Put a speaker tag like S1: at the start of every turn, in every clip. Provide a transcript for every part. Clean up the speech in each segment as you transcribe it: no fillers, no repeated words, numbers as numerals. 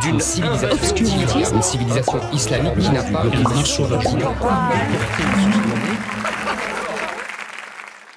S1: d'une civilisation une civilisation islamique qui n'a pas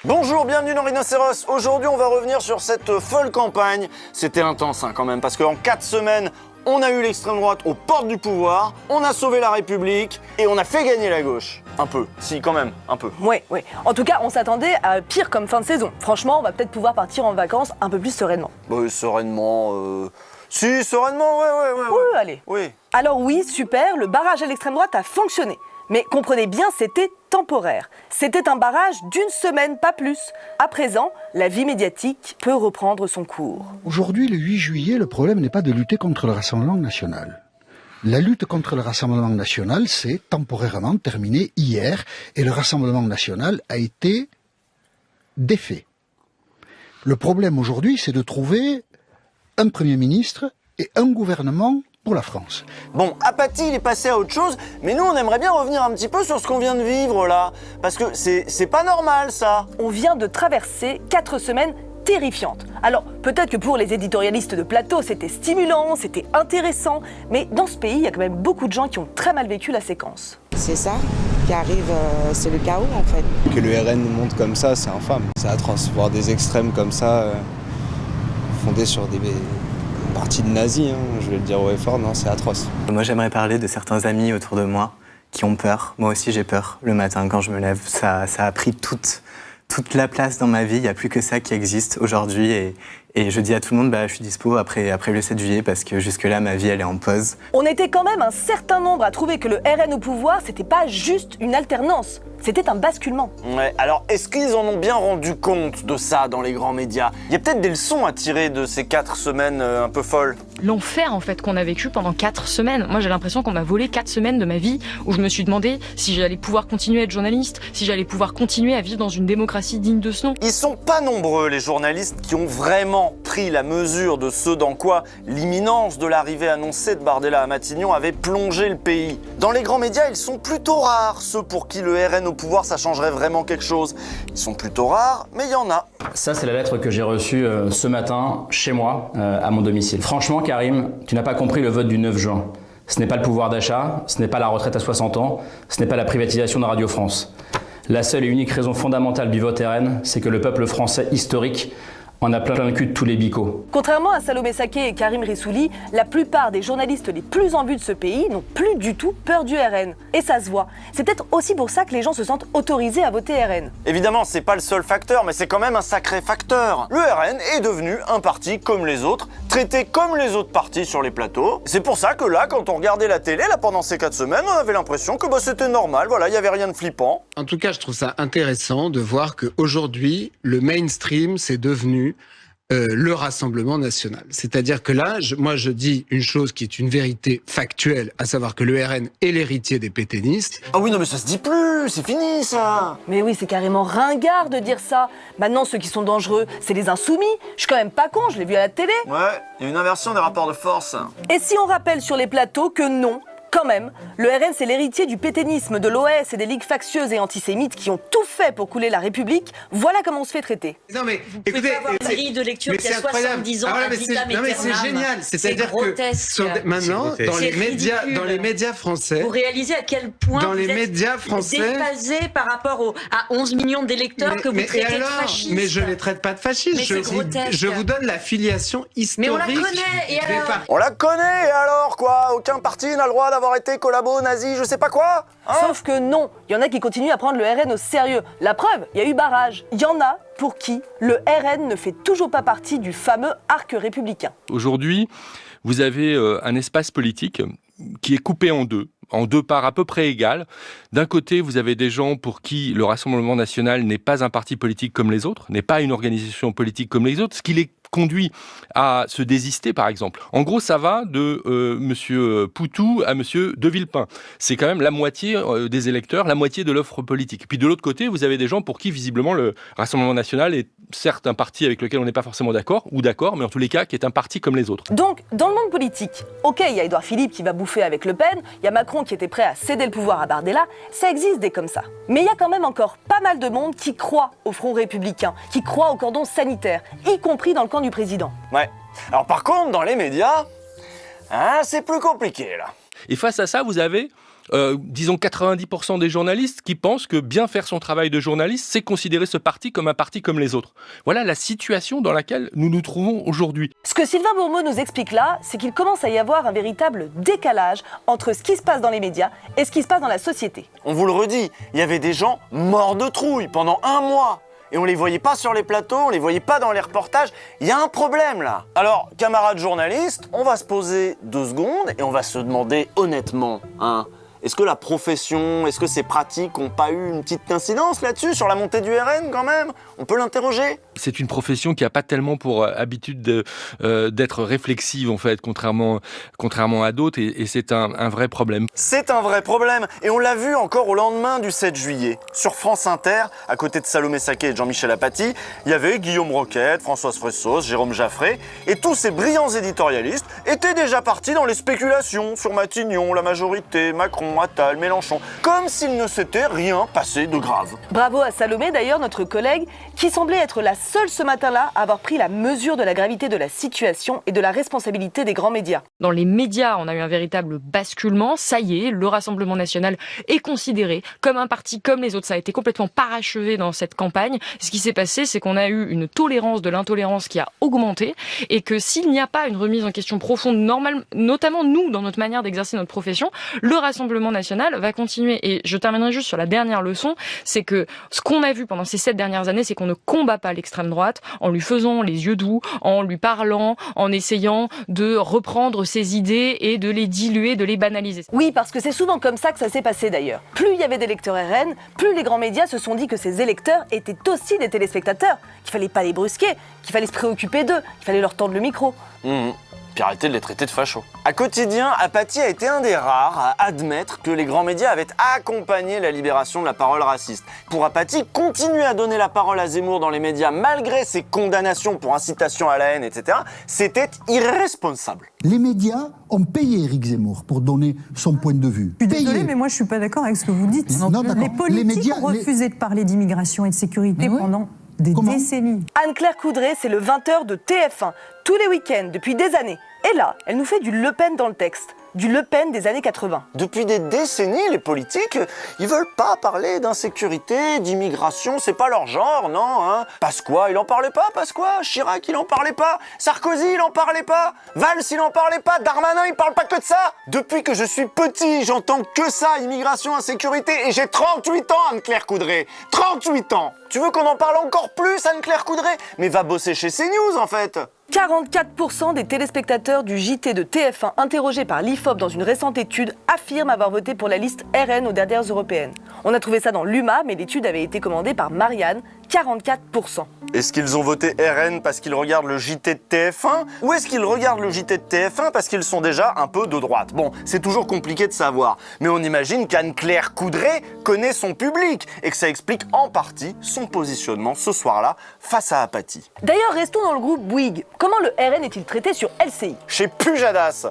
S2: Bonjour, bienvenue dans Rhinocéros. Aujourd'hui, on va revenir sur cette folle campagne. C'était intense quand même, parce qu'en 4 semaines, on a eu l'extrême droite aux portes du pouvoir, on a sauvé la République et on a fait gagner la gauche. Un peu, si quand même, un peu.
S3: Ouais. En tout cas, on s'attendait à pire comme fin de saison. Franchement, on va peut-être pouvoir partir en vacances un peu plus sereinement.
S2: Sereinement, Si, sereinement, ouais.
S3: Oui, allez.
S2: Oui.
S3: Alors oui, super, le barrage à l'extrême droite a fonctionné. Mais comprenez bien, c'était temporaire. C'était un barrage d'une semaine, pas plus. À présent, la vie médiatique peut reprendre son cours.
S4: Aujourd'hui, le 8 juillet, le problème n'est pas de lutter contre le Rassemblement national. La lutte contre le Rassemblement national s'est temporairement terminée hier et le Rassemblement national a été défait. Le problème aujourd'hui, c'est de trouver un Premier ministre et un gouvernement pour la France.
S2: Bon, Apathy, il est passé à autre chose, mais nous, on aimerait bien revenir un petit peu sur ce qu'on vient de vivre, là. Parce que c'est pas normal, ça.
S3: On vient de traverser 4 semaines terrifiantes. Alors, peut-être que pour les éditorialistes de plateau, c'était stimulant, c'était intéressant, mais dans ce pays, il y a quand même beaucoup de gens qui ont très mal vécu la séquence.
S5: C'est ça qui arrive, c'est le chaos, en fait.
S6: Que le RN monte comme ça, c'est infâme. C'est atroce. Voir des extrêmes comme ça, fondés sur des parti de nazis, je vais le dire haut et fort, non, c'est atroce.
S7: Moi, j'aimerais parler de certains amis autour de moi qui ont peur. Moi aussi, j'ai peur le matin quand je me lève. Ça a pris toute la place dans ma vie. Il n'y a plus que ça qui existe aujourd'hui. Et je dis à tout le monde, je suis dispo après le 7 juillet parce que jusque-là, ma vie, elle est en pause.
S3: On était quand même un certain nombre à trouver que le RN au pouvoir, c'était pas juste une alternance. C'était un basculement.
S2: Ouais, alors est-ce qu'ils en ont bien rendu compte de ça dans les grands médias? Il y a peut-être des leçons à tirer de ces 4 semaines un peu folles.
S8: L'enfer en fait qu'on a vécu pendant 4 semaines. Moi j'ai l'impression qu'on m'a volé 4 semaines de ma vie où je me suis demandé si j'allais pouvoir continuer à être journaliste, si j'allais pouvoir continuer à vivre dans une démocratie digne de ce nom.
S2: Ils sont pas nombreux les journalistes qui ont vraiment pris la mesure de ce dans quoi l'imminence de l'arrivée annoncée de Bardella à Matignon avait plongé le pays. Dans les grands médias, ils sont plutôt rares, ceux pour qui le RN au pouvoir ça changerait vraiment quelque chose. Ils sont plutôt rares, mais il y en a.
S9: Ça, c'est la lettre que j'ai reçue ce matin, chez moi, à mon domicile. Franchement, Karim, tu n'as pas compris le vote du 9 juin. Ce n'est pas le pouvoir d'achat, ce n'est pas la retraite à 60 ans, ce n'est pas la privatisation de Radio France. La seule et unique raison fondamentale du vote RN, c'est que le peuple français historique en a plein le cul de tous les bicots.
S3: Contrairement à Salomé Saké et Karim Rissouli, la plupart des journalistes les plus en vue de ce pays n'ont plus du tout peur du RN. Et ça se voit. C'est peut-être aussi pour ça que les gens se sentent autorisés à voter RN.
S2: Évidemment, c'est pas le seul facteur, mais c'est quand même un sacré facteur. Le RN est devenu un parti comme les autres, traité comme les autres partis sur les plateaux. C'est pour ça que là, quand on regardait la télé, là, pendant ces 4 semaines, on avait l'impression que c'était normal, voilà, il y avait rien de flippant.
S10: En tout cas, je trouve ça intéressant de voir qu'aujourd'hui, le mainstream, c'est devenu le Rassemblement national. C'est-à-dire que là, moi je dis une chose qui est une vérité factuelle, à savoir que le RN est l'héritier des pétainistes.
S2: Ah oui, non mais ça se dit plus, c'est fini ça.
S3: Mais oui, c'est carrément ringard de dire ça. Maintenant, ceux qui sont dangereux, c'est les insoumis. Je suis quand même pas con, je l'ai vu à la télé.
S2: Ouais, il y a une inversion des rapports de force.
S3: Et si on rappelle sur les plateaux que non, quand même, le RN c'est l'héritier du pétainisme, de l'OS et des ligues factieuses et antisémites qui ont tout fait pour couler la République, voilà comment on se fait traiter.
S10: Non mais
S11: vous pouvez pas avoir une grille de lecture qui a 70 ans,
S10: mais c'est génial, c'est-à-dire que maintenant dans les médias français,
S11: vous réalisez à quel point
S10: dans les
S11: vous
S10: médias français
S11: déphasé par rapport à 11 millions d'électeurs que vous traitez de fascistes.
S10: Mais je les traite pas de fascistes, je vous donne la filiation historique.
S11: Mais on la connaît, et alors
S2: On la connaît, et alors quoi? Aucun parti n'a le droit d'avoir été collabo, nazi, je sais pas quoi, hein?
S3: Sauf que non, il y en a qui continuent à prendre le RN au sérieux. La preuve, il y a eu barrage. Il y en a pour qui le RN ne fait toujours pas partie du fameux arc républicain.
S12: Aujourd'hui, vous avez un espace politique qui est coupé en deux parts à peu près égales. D'un côté, vous avez des gens pour qui le Rassemblement national n'est pas un parti politique comme les autres, n'est pas une organisation politique comme les autres, ce qui les conduit à se désister, par exemple. En gros, ça va de M. Poutou à M. De Villepin. C'est quand même la moitié des électeurs, la moitié de l'offre politique. Puis de l'autre côté, vous avez des gens pour qui, visiblement, le Rassemblement national est certes un parti avec lequel on n'est pas forcément d'accord, mais en tous les cas, qui est un parti comme les autres.
S3: Donc, dans le monde politique, ok, il y a Édouard Philippe qui va bouffer avec Le Pen, il y a Macron qui était prêt à céder le pouvoir à Bardella, ça existe des comme ça. Mais il y a quand même encore pas mal de monde qui croit au front républicain, qui croit au cordon sanitaire, y compris dans le camp du président.
S2: Ouais. Alors par contre, dans les médias, Ah, c'est plus compliqué, là.
S12: Et face à ça, vous avez, disons, 90% des journalistes qui pensent que bien faire son travail de journaliste, c'est considérer ce parti comme un parti comme les autres. Voilà la situation dans laquelle nous nous trouvons aujourd'hui.
S3: Ce que Sylvain Bourmeau nous explique là, c'est qu'il commence à y avoir un véritable décalage entre ce qui se passe dans les médias et ce qui se passe dans la société.
S2: On vous le redit, il y avait des gens morts de trouille pendant 1 mois. Et on les voyait pas sur les plateaux, on les voyait pas dans les reportages. Il y a un problème là. Alors, camarades journalistes, on va se poser 2 secondes et on va se demander honnêtement, est-ce que la profession, est-ce que ces pratiques n'ont pas eu une petite incidence là-dessus, sur la montée du RN quand même? On peut l'interroger?
S12: C'est une profession qui n'a pas tellement pour habitude d'être réflexive, en fait, contrairement à d'autres, et c'est un vrai problème.
S2: C'est un vrai problème, et on l'a vu encore au lendemain du 7 juillet. Sur France Inter, à côté de Salomé Saké et de Jean-Michel Apathy, il y avait Guillaume Roquette, Françoise Fressos, Jérôme Jaffré, et tous ces brillants éditorialistes étaient déjà partis dans les spéculations sur Matignon, la majorité, Macron, Attal, Mélenchon, comme s'il ne s'était rien passé de grave.
S3: Bravo à Salomé d'ailleurs, notre collègue, qui semblait être la seule ce matin-là à avoir pris la mesure de la gravité de la situation et de la responsabilité des grands médias.
S8: Dans les médias, on a eu un véritable basculement. Ça y est, le Rassemblement national est considéré comme un parti comme les autres. Ça a été complètement parachevé dans cette campagne. Ce qui s'est passé, c'est qu'on a eu une tolérance de l'intolérance qui a augmenté et que s'il n'y a pas une remise en question profonde, normale, notamment nous, dans notre manière d'exercer notre profession, le Rassemblement national va continuer. Et je terminerai juste sur la dernière leçon, c'est que ce qu'on a vu pendant ces 7 dernières années, c'est qu'on ne combat pas l'extrême droite en lui faisant les yeux doux, en lui parlant, en essayant de reprendre ses idées et de les diluer, de les banaliser.
S3: Oui, parce que c'est souvent comme ça que ça s'est passé d'ailleurs. Plus il y avait d'électeurs RN, plus les grands médias se sont dit que ces électeurs étaient aussi des téléspectateurs, qu'il fallait pas les brusquer, qu'il fallait se préoccuper d'eux, qu'il fallait leur tendre le micro.
S2: Puis arrêter de les traiter de fachos. À Quotidien, Apathy a été un des rares à admettre que les grands médias avaient accompagné la libération de la parole raciste. Pour Apathy, continuer à donner la parole à Zemmour dans les médias malgré ses condamnations pour incitation à la haine, etc., c'était irresponsable.
S13: Les médias ont payé Éric Zemmour pour donner son point de vue.
S14: Je suis désolée, mais moi je suis pas d'accord avec ce que vous dites.
S13: Non,
S14: les politiques ont refusé de parler d'immigration et de sécurité pendant des décennies.
S3: Anne-Claire Coudray, c'est le 20h de TF1, tous les week-ends, depuis des années. Et là, elle nous fait du Le Pen dans le texte. Du Le Pen des années 80.
S2: Depuis des décennies, les politiques, ils veulent pas parler d'insécurité, d'immigration, c'est pas leur genre, non, Pasqua, il en parlait pas, Pasqua. Chirac, il en parlait pas. Sarkozy, il en parlait pas. Valls, il en parlait pas. Darmanin, il parle pas que de ça. Depuis que je suis petit, j'entends que ça, immigration, insécurité, et j'ai 38 ans, Anne-Claire Coudray. 38 ans. Tu veux qu'on en parle encore plus, Anne-Claire Coudray? Mais va bosser chez CNews, en fait.
S3: 44% des téléspectateurs du JT de TF1 interrogés par l'IFOP dans une récente étude affirment avoir voté pour la liste RN aux dernières européennes. On a trouvé ça dans l'UMA, mais l'étude avait été commandée par Marianne, 44%.
S2: Est-ce qu'ils ont voté RN parce qu'ils regardent le JT de TF1 ou est-ce qu'ils regardent le JT de TF1 parce qu'ils sont déjà un peu de droite? Bon, c'est toujours compliqué de savoir, mais on imagine qu'Anne-Claire Coudray connaît son public et que ça explique en partie son positionnement ce soir-là face à Apathy.
S3: D'ailleurs, restons dans le groupe Bouygues. Comment le RN est-il traité sur LCI?
S2: Chez Pujadas.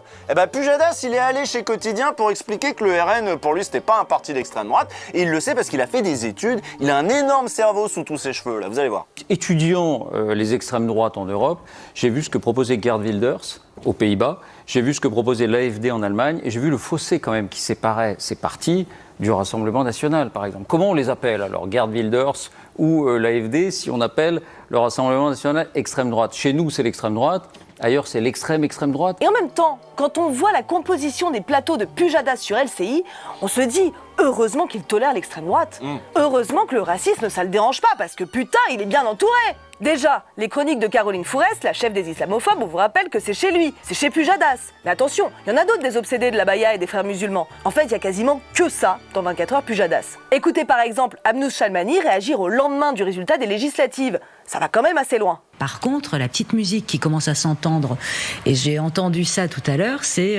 S2: Pujadas, il est allé chez Quotidien pour expliquer que le RN, pour lui, c'était pas un parti d'extrême droite. Et il le sait parce qu'il a fait des études. Il a un énorme cerveau sous tous ses cheveux, là. Vous allez voir.
S15: Étudiant les extrêmes droites en Europe, j'ai vu ce que proposait Geert Wilders aux Pays-Bas, j'ai vu ce que proposait l'AfD en Allemagne, et j'ai vu le fossé quand même qui séparait ces partis du Rassemblement national, par exemple. Comment on les appelle alors, Geert Wilders ou l'AfD, si on appelle le Rassemblement national extrême droite? Chez nous, c'est l'extrême droite. Ailleurs, c'est l'extrême droite.
S3: Et en même temps, quand on voit la composition des plateaux de Pujadas sur LCI, on se dit heureusement qu'il tolère l'extrême droite. Heureusement que le racisme, ça le dérange pas, parce que putain, il est bien entouré. Déjà, les chroniques de Caroline Fourest, la chef des islamophobes, on vous rappelle que c'est chez lui, c'est chez Pujadas. Mais attention, il y en a d'autres des obsédés de la Baïa et des frères musulmans. En fait, il y a quasiment que ça dans 24 heures Pujadas. Écoutez par exemple Abnous Chalmani réagir au lendemain du résultat des législatives. Ça va quand même assez loin.
S16: Par contre, la petite musique qui commence à s'entendre, et j'ai entendu ça tout à l'heure, c'est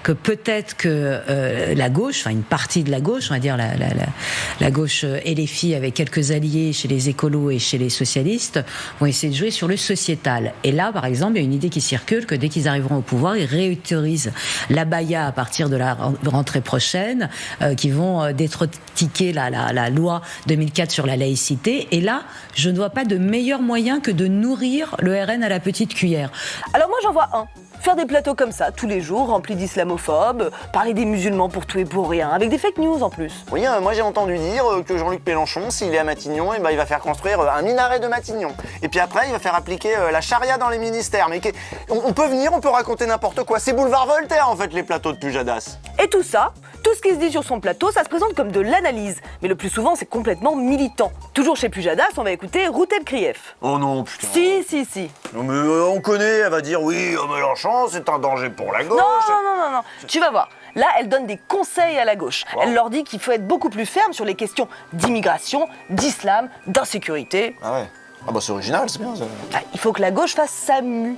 S16: que peut-être que la gauche, enfin une partie de la gauche, on va dire la gauche et les filles avec quelques alliés chez les écolos et chez les socialistes, vont essayer de jouer sur le sociétal. Et là, par exemple, il y a une idée qui circule que dès qu'ils arriveront au pouvoir, ils réautorisent la baya à partir de la rentrée prochaine, qui vont détrotiquer la loi 2004 sur la laïcité. Et là, je ne vois pas de meilleur moyen que de nourrir nourrir le RN à la petite cuillère.
S3: Alors moi j'en vois un. Faire des plateaux comme ça, tous les jours, remplis d'islamophobes, parler des musulmans pour tout et pour rien, avec des fake news en plus.
S2: Oui, moi j'ai entendu dire que Jean-Luc Mélenchon, s'il est à Matignon, il va faire construire un minaret de Matignon. Et puis après, il va faire appliquer la charia dans les ministères. Mais on peut venir, on peut raconter n'importe quoi. C'est boulevard Voltaire en fait, les plateaux de Pujadas.
S3: Et tout ça, tout ce qui se dit sur son plateau, ça se présente comme de l'analyse. Mais le plus souvent, c'est complètement militant. Toujours chez Pujadas, on va écouter Routel Krief.
S2: Oh non, putain.
S3: Si.
S2: Non mais on connaît, elle va dire oui, Mélenchon, c'est un danger pour la gauche.
S3: Non. Tu vas voir. Là, elle donne des conseils à la gauche. Wow. Elle leur dit qu'il faut être beaucoup plus ferme sur les questions d'immigration, d'islam, d'insécurité.
S2: Ah ouais. Ah bah c'est original, c'est bien ça.
S3: Il faut que la gauche fasse sa mue.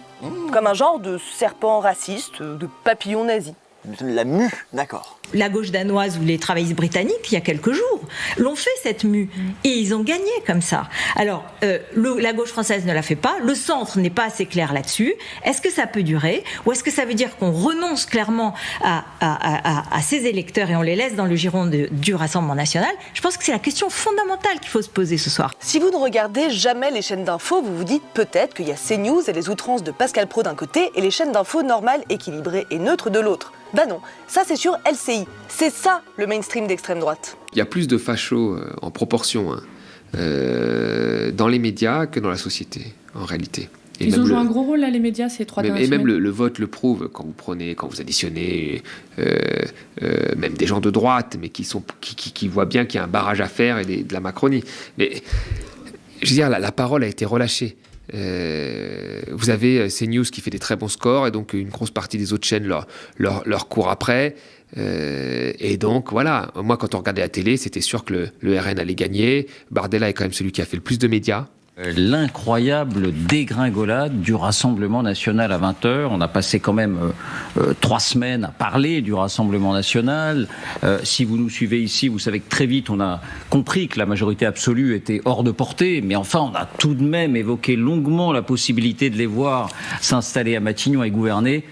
S3: Comme un genre de serpent raciste, de papillon nazi.
S2: La mue, d'accord.
S17: La gauche danoise ou les travaillistes britanniques, il y a quelques jours, l'ont fait cette mue. Et ils ont gagné comme ça. Alors, la gauche française ne la fait pas. Le centre n'est pas assez clair là-dessus. Est-ce que ça peut durer? Ou est-ce que ça veut dire qu'on renonce clairement à ces électeurs et on les laisse dans le giron du Rassemblement national? Je pense que c'est la question fondamentale qu'il faut se poser ce soir.
S3: Si vous ne regardez jamais les chaînes d'infos, vous vous dites peut-être qu'il y a CNews et les outrances de Pascal Praud d'un côté et les chaînes d'infos normales, équilibrées et neutres de l'autre. Bah non, ça c'est sur LCI. C'est ça le mainstream d'extrême droite.
S18: Il y a plus de fachos en proportion dans les médias que dans la société, en réalité.
S19: Et ils ont joué un gros rôle là, les médias, ces 3 dernières semaines.
S18: Et même le vote le prouve quand vous additionnez même des gens de droite, mais qui voient bien qu'il y a un barrage à faire et de la Macronie. Mais je veux dire, la parole a été relâchée. Vous avez CNews qui fait des très bons scores et donc une grosse partie des autres chaînes leur courent après et donc voilà, moi quand on regardait la télé c'était sûr que le RN allait gagner. Bardella est quand même celui qui a fait le plus de médias.
S20: L'incroyable dégringolade du Rassemblement national à 20h. On a passé quand même 3 semaines à parler du Rassemblement national. Si vous nous suivez ici, vous savez que très vite on a compris que la majorité absolue était hors de portée, mais enfin on a tout de même évoqué longuement la possibilité de les voir s'installer à Matignon et gouverner.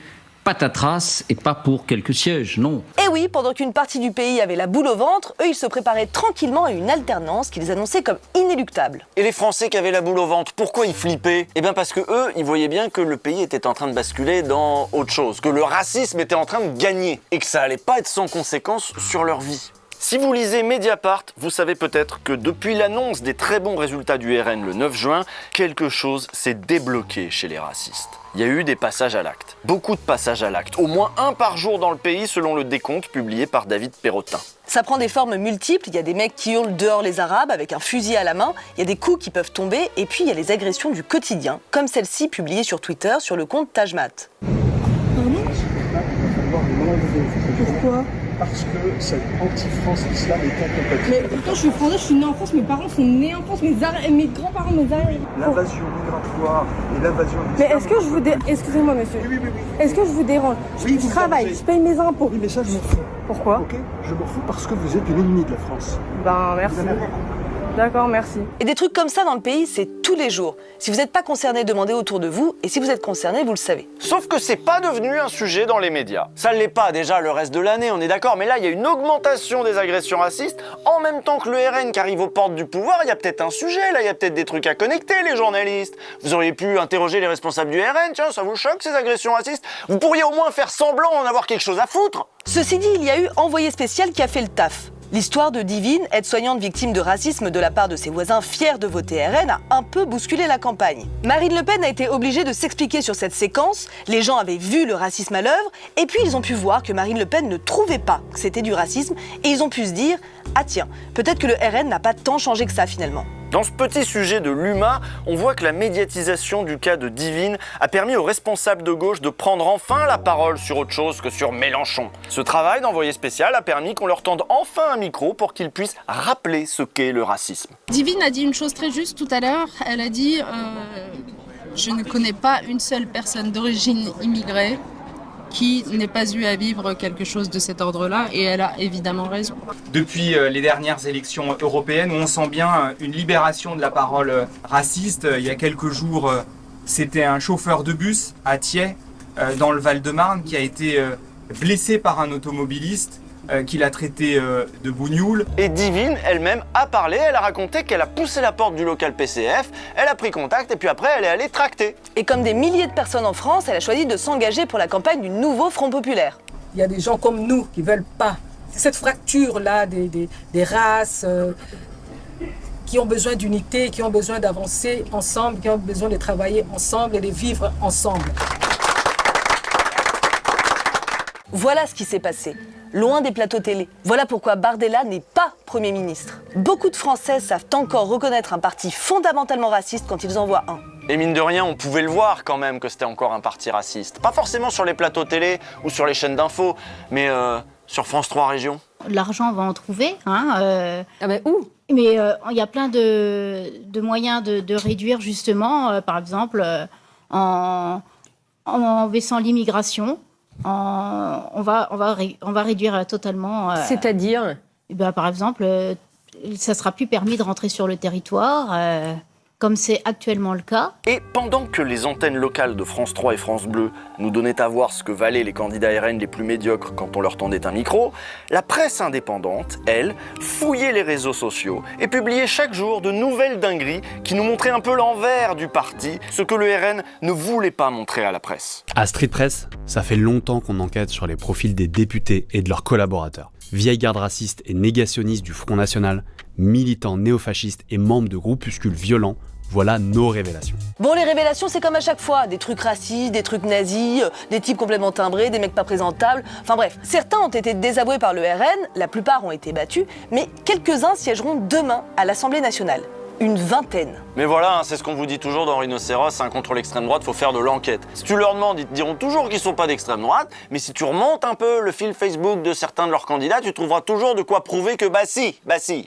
S20: Patatras, et pas pour quelques sièges, non.
S3: Et oui, pendant qu'une partie du pays avait la boule au ventre, eux ils se préparaient tranquillement à une alternance qu'ils annonçaient comme inéluctable.
S2: Et les Français qui avaient la boule au ventre, pourquoi ils flippaient? Eh bien parce que eux, ils voyaient bien que le pays était en train de basculer dans autre chose, que le racisme était en train de gagner, et que ça allait pas être sans conséquences sur leur vie. Si vous lisez Mediapart, vous savez peut-être que depuis l'annonce des très bons résultats du RN le 9 juin, quelque chose s'est débloqué chez les racistes. Il y a eu des passages à l'acte. Beaucoup de passages à l'acte. Au moins un par jour dans le pays selon le décompte publié par David Perrotin.
S3: Ça prend des formes multiples. Il y a des mecs qui hurlent dehors les Arabes avec un fusil à la main. Il y a des coups qui peuvent tomber. Et puis il y a les agressions du quotidien, comme celle-ci publiée sur Twitter sur le compte Tajmat.
S21: Pourquoi? Parce que cette anti-France islam est incompatible.
S22: Mais pourtant je suis français, je suis né en France, mes parents sont nés en France, mes grands-parents, mes arrière.
S21: L'invasion migratoire et l'invasion de
S22: Mais est-ce que je vous excusez-moi monsieur.
S21: Oui.
S22: Est-ce que je vous dérange?
S21: Oui,
S22: je travaille, je paye mes impôts.
S21: Oui mais ça je m'en fous.
S22: Pourquoi?
S21: Ok, je m'en fous parce que vous êtes une ennemie de la France.
S22: Ben merci. D'accord, merci.
S3: Et des trucs comme ça dans le pays, c'est tous les jours. Si vous n'êtes pas concerné, demandez autour de vous. Et si vous êtes concerné, vous le savez.
S2: Sauf que c'est pas devenu un sujet dans les médias. Ça ne l'est pas déjà le reste de l'année, on est d'accord. Mais là, il y a une augmentation des agressions racistes. En même temps que le RN qui arrive aux portes du pouvoir, il y a peut-être un sujet. Là, il y a peut-être des trucs à connecter, les journalistes. Vous auriez pu interroger les responsables du RN. Tiens, ça vous choque ces agressions racistes? Vous pourriez au moins faire semblant d'en avoir quelque chose à foutre.
S3: Ceci dit, il y a eu Envoyé spécial qui a fait le taf. L'histoire de Divine, aide-soignante victime de racisme de la part de ses voisins fiers de voter RN, a un peu bousculé la campagne. Marine Le Pen a été obligée de s'expliquer sur cette séquence, les gens avaient vu le racisme à l'œuvre, et puis ils ont pu voir que Marine Le Pen ne trouvait pas que c'était du racisme, et ils ont pu se dire « Ah tiens, peut-être que le RN n'a pas tant changé que ça finalement ».
S2: Dans ce petit sujet de l'UMA, on voit que la médiatisation du cas de Divine a permis aux responsables de gauche de prendre enfin la parole sur autre chose que sur Mélenchon. Ce travail d'envoyé spécial a permis qu'on leur tende enfin un micro pour qu'ils puissent rappeler ce qu'est le racisme.
S23: Divine a dit une chose très juste tout à l'heure. Elle a dit je ne connais pas une seule personne d'origine immigrée qui n'ait pas eu à vivre quelque chose de cet ordre-là, et elle a évidemment raison.
S24: Depuis les dernières élections européennes, où on sent bien une libération de la parole raciste. Il y a quelques jours, c'était un chauffeur de bus à Thiais, dans le Val-de-Marne, qui a été blessé par un automobiliste qu'il a traité de bougnoule.
S2: Et Divine, elle-même, a parlé, elle a raconté qu'elle a poussé la porte du local PCF, elle a pris contact et puis après elle est allée tracter.
S3: Et comme des milliers de personnes en France, elle a choisi de s'engager pour la campagne du nouveau Front populaire.
S1: Il y a des gens comme nous qui ne veulent pas. C'est cette fracture-là des races qui ont besoin d'unité, qui ont besoin d'avancer ensemble, qui ont besoin de travailler ensemble et de vivre ensemble.
S3: Voilà ce qui s'est passé, loin des plateaux télé. Voilà pourquoi Bardella n'est pas Premier ministre. Beaucoup de Français savent encore reconnaître un parti fondamentalement raciste quand ils en voient un.
S2: Et mine de rien, on pouvait le voir quand même que c'était encore un parti raciste. Pas forcément sur les plateaux télé ou sur les chaînes d'infos, mais sur France 3 Régions.
S4: L'argent, on va en trouver. Hein,
S3: où ?
S4: Mais il y a plein de moyens de réduire justement, par exemple, en baissant l'immigration. On va réduire totalement.
S3: C'est-à-dire
S4: par exemple, ça ne sera plus permis de rentrer sur le territoire, comme c'est actuellement le cas.
S2: Et pendant que les antennes locales de France 3 et France Bleu nous donnaient à voir ce que valaient les candidats RN les plus médiocres quand on leur tendait un micro, la presse indépendante, elle, fouillait les réseaux sociaux et publiait chaque jour de nouvelles dingueries qui nous montraient un peu l'envers du parti, ce que le RN ne voulait pas montrer à la presse.
S5: À Street Press, ça fait longtemps qu'on enquête sur les profils des députés et de leurs collaborateurs. Vieille garde raciste et négationniste du Front National, militants néofascistes et membres de groupuscules violents, voilà nos révélations.
S3: Bon, les révélations, c'est comme à chaque fois. Des trucs racistes, des trucs nazis, des types complètement timbrés, des mecs pas présentables. Enfin bref, certains ont été désavoués par le RN, la plupart ont été battus, mais quelques-uns siégeront demain à l'Assemblée nationale. Une vingtaine.
S2: Mais voilà, c'est ce qu'on vous dit toujours dans Rhinocéros, contre l'extrême droite, faut faire de l'enquête. Si tu leur demandes, ils te diront toujours qu'ils sont pas d'extrême droite, mais si tu remontes un peu le fil Facebook de certains de leurs candidats, tu trouveras toujours de quoi prouver que bah si,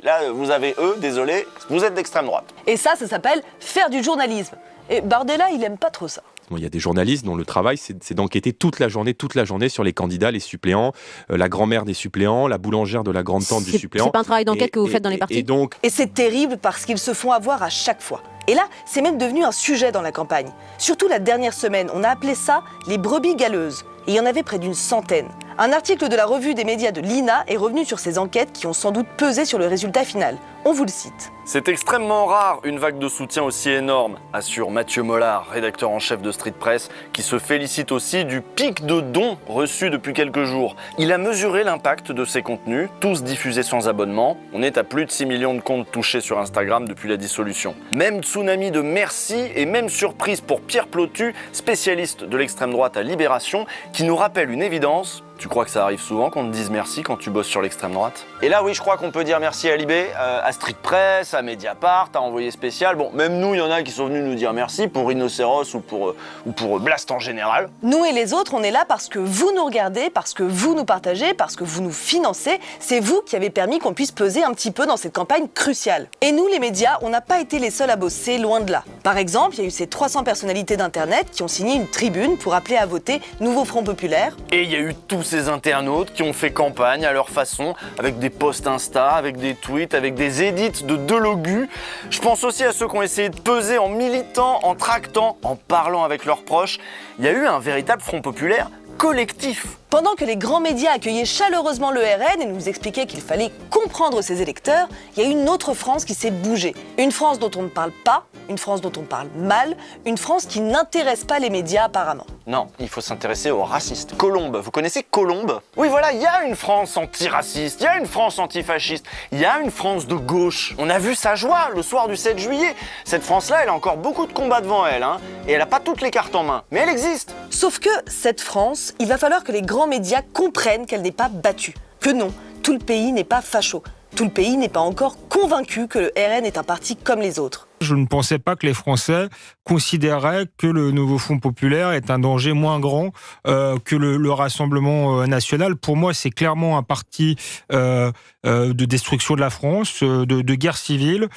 S2: là vous avez eux, désolé, vous êtes d'extrême droite.
S3: Et ça s'appelle faire du journalisme. Et Bardella, il aime pas trop ça.
S6: Il y a des journalistes dont le travail, c'est d'enquêter toute la journée sur les candidats, les suppléants, la grand-mère des suppléants, la boulangère de la grande-tante du suppléant.
S25: C'est pas un travail d'enquête que vous faites dans les partis.
S3: Et c'est terrible parce qu'ils se font avoir à chaque fois. Et là, c'est même devenu un sujet dans la campagne. Surtout la dernière semaine, on a appelé ça les brebis galeuses. Et il y en avait près d'une centaine. Un article de la revue des médias de l'INA est revenu sur ces enquêtes qui ont sans doute pesé sur le résultat final. On vous le cite.
S2: C'est extrêmement rare une vague de soutien aussi énorme, assure Mathieu Mollard, rédacteur en chef de Street Press, qui se félicite aussi du pic de dons reçus depuis quelques jours. Il a mesuré l'impact de ces contenus, tous diffusés sans abonnement. On est à plus de 6 millions de comptes touchés sur Instagram depuis la dissolution. Même tsunami de merci et même surprise pour Pierre Plotu, spécialiste de l'extrême droite à Libération, qui nous rappelle une évidence. Tu crois que ça arrive souvent qu'on te dise merci quand tu bosses sur l'extrême droite? Et là, oui, je crois qu'on peut dire merci à Libé, à Street Press, à Mediapart, à Envoyé Spécial. Bon, même nous, il y en a qui sont venus nous dire merci pour Rhinocéros ou pour Blast en général.
S3: Nous et les autres, on est là parce que vous nous regardez, parce que vous nous partagez, parce que vous nous financez. C'est vous qui avez permis qu'on puisse peser un petit peu dans cette campagne cruciale. Et nous, les médias, on n'a pas été les seuls à bosser, loin de là. Par exemple, il y a eu ces 300 personnalités d'Internet qui ont signé une tribune pour appeler à voter Nouveau Front Populaire.
S2: Et il y a eu tous ces internautes qui ont fait campagne à leur façon, avec des posts Insta, avec des tweets, avec des edits de Delogu. Je pense aussi à ceux qui ont essayé de peser en militant, en tractant, en parlant avec leurs proches. Il y a eu un véritable front populaire collectif.
S3: Pendant que les grands médias accueillaient chaleureusement le RN et nous expliquaient qu'il fallait comprendre ses électeurs, il y a une autre France qui s'est bougée. Une France dont on ne parle pas, une France dont on parle mal, une France qui n'intéresse pas les médias apparemment.
S2: Non, il faut s'intéresser aux racistes. Colombe, vous connaissez Colombe? Oui voilà, il y a une France antiraciste, il y a une France antifasciste, il y a une France de gauche. On a vu sa joie le soir du 7 juillet. Cette France-là, elle a encore beaucoup de combats devant elle, et elle n'a pas toutes les cartes en main, mais elle existe.
S3: Sauf que cette France, il va falloir que les grands médias comprennent qu'elle n'est pas battue. Que non, tout le pays n'est pas facho. Tout le pays n'est pas encore convaincu que le RN est un parti comme les autres.
S26: Je ne pensais pas que les Français considéraient que le Nouveau Front Populaire est un danger moins grand que le Rassemblement National. Pour moi, c'est clairement un parti de destruction de la France, de guerre civile,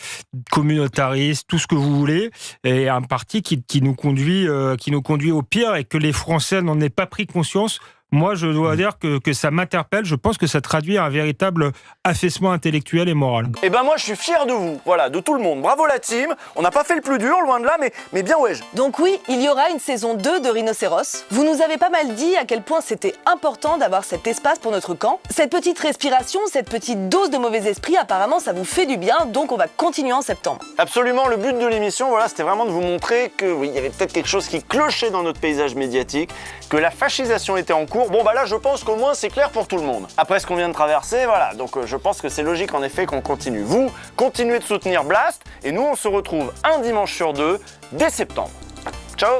S26: communautariste, tout ce que vous voulez, et un parti qui nous conduit au pire, et que les Français n'en aient pas pris conscience moi, je dois dire que ça m'interpelle. Je pense que ça traduit un véritable affaissement intellectuel et moral.
S2: Et ben moi, je suis fier de vous, voilà, de tout le monde. Bravo la team. On n'a pas fait le plus dur, loin de là, mais bien ouais.
S3: Donc oui, il y aura une saison 2 de Rhinocéros. Vous nous avez pas mal dit à quel point c'était important d'avoir cet espace pour notre camp. Cette petite respiration, cette petite dose de mauvais esprit, apparemment, ça vous fait du bien, donc on va continuer en septembre.
S2: Absolument, le but de l'émission, voilà, c'était vraiment de vous montrer que oui, il y avait peut-être quelque chose qui clochait dans notre paysage médiatique, que la fascisation était en cours. Bon bah là, je pense qu'au moins c'est clair pour tout le monde. Après ce qu'on vient de traverser, voilà, donc je pense que c'est logique en effet qu'on continue. Vous, continuez de soutenir Blast, et nous on se retrouve un dimanche sur 2 dès septembre. Ciao!